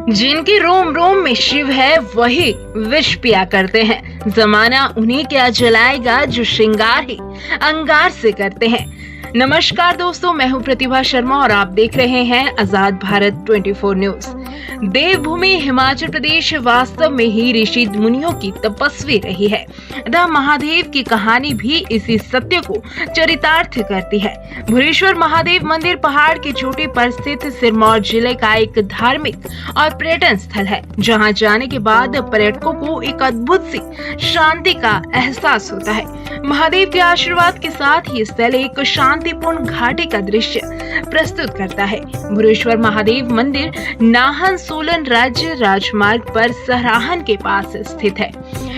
जिनके रोम रोम में शिव है वही विष पिया करते हैं। जमाना उन्हीं क्या जलाएगा जो श्रृंगार ही अंगार से करते हैं। नमस्कार दोस्तों, मैं हूं प्रतिभा शर्मा और आप देख रहे हैं आजाद भारत 24 न्यूज। देवभूमि हिमाचल प्रदेश वास्तव में ही ऋषि मुनियों की तपस्वी रही है। महादेव की कहानी भी इसी सत्य को चरितार्थ करती है। भुरेश्वर महादेव मंदिर पहाड़ की चोटी पर स्थित सिरमौर जिले का एक धार्मिक और पर्यटन स्थल है, जहां जाने के बाद पर्यटकों को एक अद्भुत सी शांति का एहसास होता है। महादेव के आशीर्वाद के साथ ही स्थल एक शांतिपूर्ण घाटी का दृश्य प्रस्तुत करता है। भुरेश्वर महादेव मंदिर नाहन सोलन राज्य राजमार्ग पर सराहन के पास स्थित है।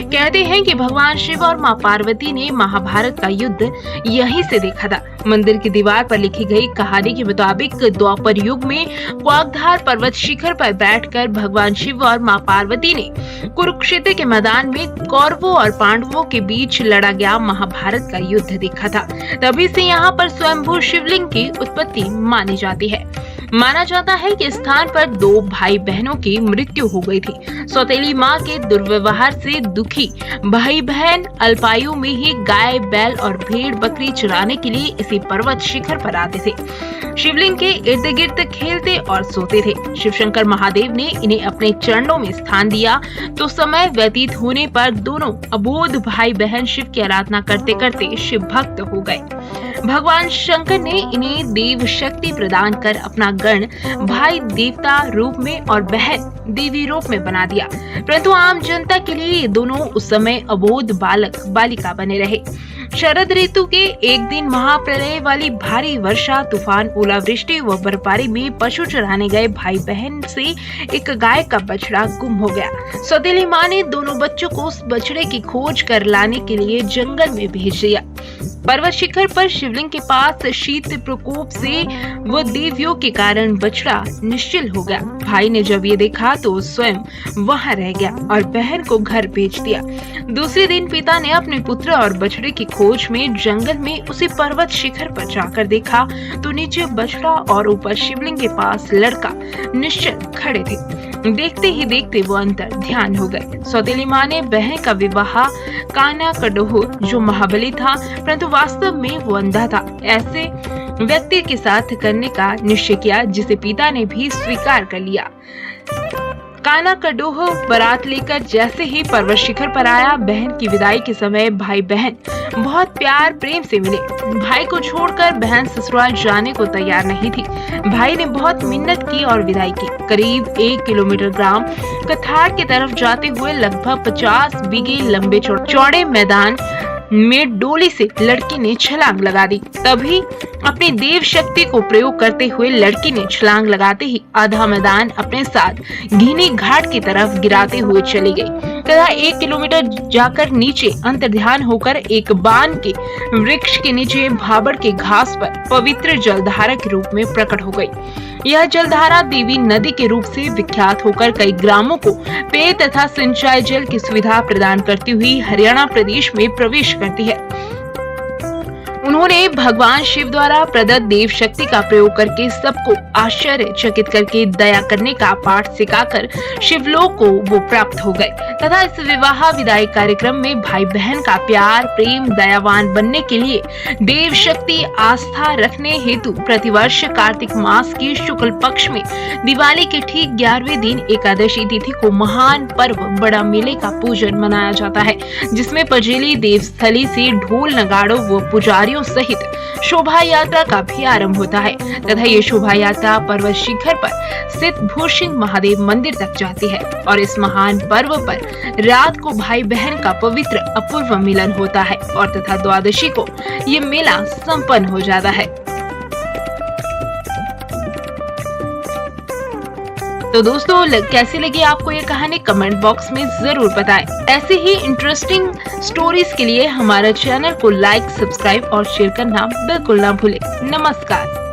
कहते हैं कि भगवान शिव और मां पार्वती ने महाभारत का युद्ध यहीं से देखा था। मंदिर की दीवार पर लिखी गई कहानी के मुताबिक द्वापर युग में वागधार पर्वत शिखर पर बैठकर भगवान शिव और मां पार्वती ने कुरुक्षेत्र के मैदान में कौरवों और पांडवों के बीच लड़ा गया महाभारत का युद्ध देखा था। तभी से यहाँ पर स्वयंभू शिवलिंग की उत्पत्ति मानी जाती है। माना जाता है कि स्थान पर दो भाई बहनों की मृत्यु हो गई थी। सौतेली माँ के दुर्व्यवहार से दुखी भाई बहन अल्पायु में ही गाय बैल और भेड़ बकरी चराने के लिए इसी पर्वत शिखर पर आते थे। शिवलिंग के इर्द गिर्द खेलते और सोते थे। शिव शंकर महादेव ने इन्हें अपने चरणों में स्थान दिया तो समय व्यतीत होने पर दोनों अबोध भाई बहन शिव की आराधना करते करते शिव भक्त हो गए। भगवान शंकर ने इन्हें देव शक्ति प्रदान कर अपना गण भाई देवता रूप में और बहन देवी रूप में बना दिया। परंतु आम जनता के लिए ये दोनों उस समय अबोध बालक बालिका बने रहे। शरद ऋतु के एक दिन महाप्रलय वाली भारी वर्षा, तूफान, ओलावृष्टि व बर्फबारी में पशु चराने गए भाई बहन से एक गाय का बछड़ा गुम हो गया। सौतेली माँ ने दोनों बच्चों को उस बछड़े की खोज कर लाने के लिए जंगल में भेज दिया। पर्वत शिखर पर शिवलिंग के पास शीत प्रकोप से व देवयोग के कारण बछड़ा निश्चल हो गया। भाई ने जब ये देखा तो स्वयं वहां रह गया और बहन को घर भेज दिया। दूसरे दिन पिता ने अपने पुत्र और बछड़े की खोज में जंगल में उसी पर्वत शिखर पर जाकर देखा तो नीचे बछड़ा और ऊपर शिवलिंग के पास लड़का निश्चल खड़े थे। देखते ही देखते वो अंतर ध्यान हो गए। सौतेली माँ ने बहन का विवाह काना कडोह जो महाबली था परंतु वास्तव में वो अंधा था, ऐसे व्यक्ति के साथ करने का निश्चय किया, जिसे पिता ने भी स्वीकार कर लिया। काना कडोह बारात लेकर जैसे ही पर्वत शिखर पर आया, बहन की विदाई के समय भाई बहन बहुत प्यार प्रेम से मिले। भाई को छोड़कर बहन ससुराल जाने को तैयार नहीं थी। भाई ने बहुत मिन्नत की और विदाई की। करीब 1 किलोमीटर ग्राम कथार की तरफ जाते हुए लगभग 50 बीघे लंबे चौड़े मैदान में डोली से लड़की ने छलांग लगा दी। तभी अपनी देव शक्ति को प्रयोग करते हुए लड़की ने छलांग लगाते ही आधा मैदान अपने साथ घीनी घाट की तरफ गिराते हुए चली गई तथा 1 किलोमीटर जाकर नीचे अंतर्ध्यान होकर एक बान के वृक्ष के नीचे भाबर के घास पर पवित्र जलधारा के रूप में प्रकट हो गई। यह जलधारा देवी नदी के रूप से विख्यात होकर कई ग्रामों को पेय तथा सिंचाई जल की सुविधा प्रदान करती हुई हरियाणा प्रदेश में प्रवेश करती है। उन्होंने भगवान शिव द्वारा प्रदत्त देव शक्ति का प्रयोग करके सबको आश्चर्यचकित करके दया करने का पाठ सिखाकर शिवलोक को वो प्राप्त हो गए तथा इस विवाह विदाई कार्यक्रम में भाई बहन का प्यार प्रेम दयावान बनने के लिए देव शक्ति आस्था रखने हेतु प्रतिवर्ष कार्तिक मास के शुक्ल पक्ष में दिवाली के ठीक 11वें दिन एकादशी तिथि को महान पर्व बड़ा मेले का पूजन मनाया जाता है, जिसमें पजेली देवस्थली से ढोल नगाड़ों व पुजारियों सहित शोभा यात्रा का भी आरंभ होता है तथा ये शोभा यात्रा पर्वत शिखर पर स्थित भूषिंग महादेव मंदिर तक जाती है और इस महान पर्व पर रात को भाई बहन का पवित्र अपूर्व मिलन होता है और तथा द्वादशी को ये मेला संपन्न हो जाता है। तो दोस्तों, कैसी लगी आपको ये कहानी कमेंट बॉक्स में जरूर बताएं। ऐसे ही इंटरेस्टिंग स्टोरीज के लिए हमारे चैनल को लाइक, सब्सक्राइब और शेयर करना बिल्कुल ना भूलें। नमस्कार।